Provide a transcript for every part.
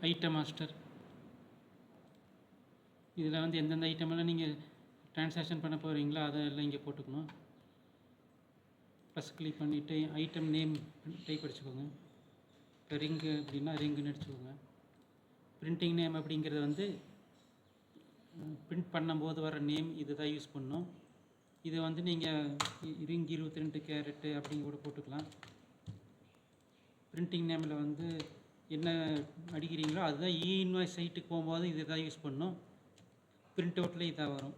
Item master. இதில் வந்து எந்தெந்த ஐட்டமெல்லாம் நீங்கள் ட்ரான்சாக்ஷன் பண்ண போகிறீங்களோ அதெல்லாம் இங்கே போட்டுக்கணும். ப்ளஸ் கிளிக் பண்ணிவிட்டு ஐட்டம் நேம் டைப் அடிச்சுக்கோங்க. இப்போ ரிங்கு அப்படின்னா ரிங்குன்னு அடிச்சுக்கோங்க. பிரிண்டிங் நேம் அப்படிங்கிறது வந்து பிரிண்ட் பண்ணும்போது வர நேம் இது தான் யூஸ் பண்ணணும். இதை வந்து நீங்கள் ரிங் 22 கேரட்டு அப்படிங்க கூட போட்டுக்கலாம். பிரிண்டிங் நேமில் வந்து என்ன அடிக்கிறீங்களோ அதுதான் இன்வாய்ஸ் சைட்டுக்கு போகும்போது இது தான் யூஸ் பண்ணணும். பிரிண்ட் அவுட்டில் இதாக வரும்.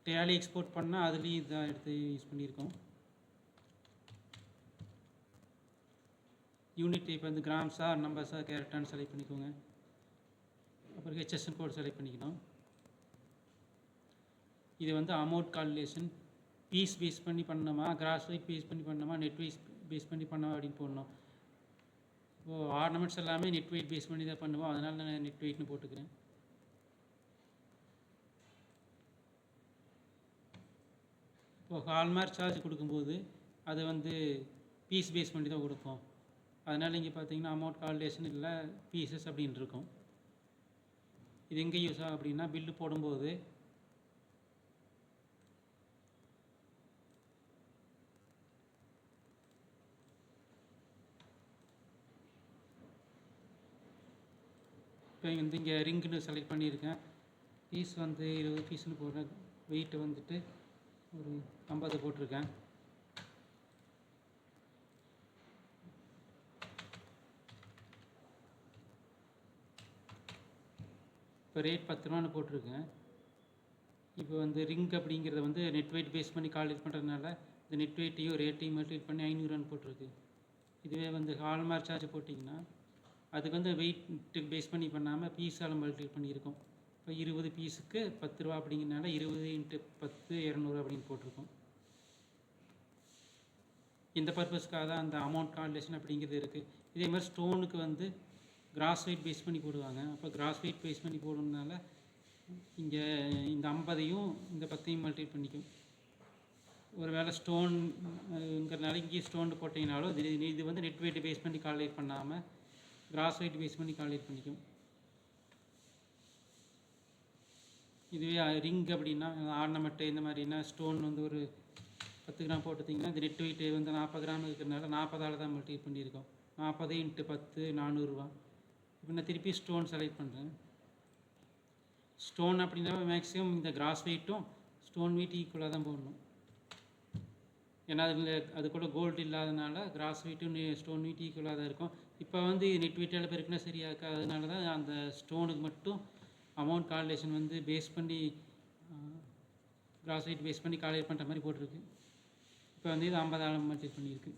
டேலி எக்ஸ்போர்ட் பண்ணால் அதுலேயும் இதாக எடுத்து யூஸ் பண்ணியிருக்கோம். யூனிட் டைப் வந்து கிராம்ஸா நம்பர்ஸா கேரட்டான்னு செலக்ட் பண்ணிக்கோங்க. அப்புறம் ஹெச்எஸ்என் கோட் செலக்ட் பண்ணிக்கணும். இது வந்து அமௌண்ட் கால்குலேஷன் பீஸ் பேஸ் பண்ணி பண்ணணுமா, கிராஸ் வெயிட் பேஸ் பண்ணி பண்ணணுமா, நெட் வெயிட் பேஸ் பண்ணி பண்ணோமா அப்படின்னு போடணும். இப்போது ஆர்னமெண்ட்ஸ் எல்லாமே நெட் வெயிட் பேஸ் பண்ணி தான் பண்ணுவோம். அதனால் நான் நெட் வெயிட்னு போட்டுக்கிறேன். இப்போது ஹால்மார்க் சார்ஜ் கொடுக்கும்போது அதை வந்து பீஸ் பேஸ் பண்ணி தான் கொடுப்போம். அதனால் இங்கே பார்த்தீங்கன்னா அமௌண்ட் கால்குலேஷன் இல்லை பீசஸ் அப்படின்னு இருக்கும். இது எங்கே யூஸ் ஆகும் அப்படின்னா பில்லு போடும்போது இப்போ வந்து இங்கே ரிங்குன்னு செலக்ட் பண்ணியிருக்கேன். பீஸ் வந்து 20 பீஸ்னு போடுறேன். வெயிட்டு வந்துட்டு ஒரு 50 போட்டிருக்கேன். இப்போ ரேட் 10 ரூபான்னு போட்டிருக்கேன். இப்போ வந்து ரிங் அப்படிங்கிறத வந்து நெட் வெயிட் பேஸ் பண்ணி கால்குலேட் பண்ணுறதுனால இந்த நெட் வெயிட்டையும் ரேட்டையும் மல்டிப்ளை பண்ணி 500 ரூபான்னு போட்டிருக்கு. இதுவே வந்து ஹால்மார்க் சார்ஜ் போட்டிங்கன்னா அதுக்கு வந்து வெயிட் பேஸ் பண்ணி பண்ணாமல் பீஸால் மல்டிப்ளை பண்ணியிருக்கோம். இப்போ 20 பீஸுக்கு 10 ரூபா அப்படிங்கிறனால 20 × 10 200 அப்படின்னு போட்டிருக்கோம். இந்த பர்பஸ்க்காக தான் அந்த அமௌண்ட் கால்குலேஷன் அப்படிங்கிறது இருக்குது. இதே மாதிரி ஸ்டோனுக்கு வந்து கிராஸ் வெயிட் பேஸ் பண்ணி போடுவாங்க. அப்போ கிராஸ் வெயிட் பேஸ் பண்ணி போடுறதுனால இங்கே இந்த 50ஐயும் இந்த 10ஐயும் மல்டிப்ளை பண்ணிக்கும். ஒரு வேளை ஸ்டோனுங்கிறதுனால இங்கேயும் ஸ்டோன் போட்டிங்கனாலும் இது வந்து நெட் வெயிட் பேஸ் பண்ணி கால்குலேட் பண்ணாமல் கிராஸ் வெயிட் பேஸ் பண்ணி கால்குலேட் பண்ணிக்கும். இதுவே ரிங் அப்படின்னா ஆர்னமெண்ட்டு இந்த மாதிரினா ஸ்டோன் வந்து ஒரு 10 கிராம் போட்டுட்டிங்கன்னா இந்த நெட் வெயிட்டு வந்து 40 கிராம் இருக்கிறதுனால 40ஆல் தான் மல்டிப்ளை பண்ணியிருக்கோம். 40 × 10 400 ரூபா. இப்போ நான் திருப்பி ஸ்டோன் செலக்ட் பண்ணுறேன். ஸ்டோன் அப்படின்னா மேக்ஸிமம் இந்த கிராஸ் வெயிட்டும் ஸ்டோன் வெயிட் ஈக்குவலாக தான் போடணும். ஏன்னா அது கூட கோல்டு இல்லாதனால கிராஸ் வெயிட்டும் ஸ்டோன் வெயிட் ஈக்குவலாக தான் இருக்கும். இப்போ வந்து நெட் வெயிட்டால் பெருக்குன்னா சரியாக இருக்கா, அதனால தான் அந்த ஸ்டோனுக்கு மட்டும் அமௌண்ட் கால்குலேஷன் வந்து பேஸ் பண்ணி கிராஸ் வெயிட் பேஸ் பண்ணி கால்குலேட் பண்ணுற மாதிரி போட்டிருக்கு. இப்போ வந்து இது 50ஆல் மல்டிப்ளை பண்ணியிருக்கு.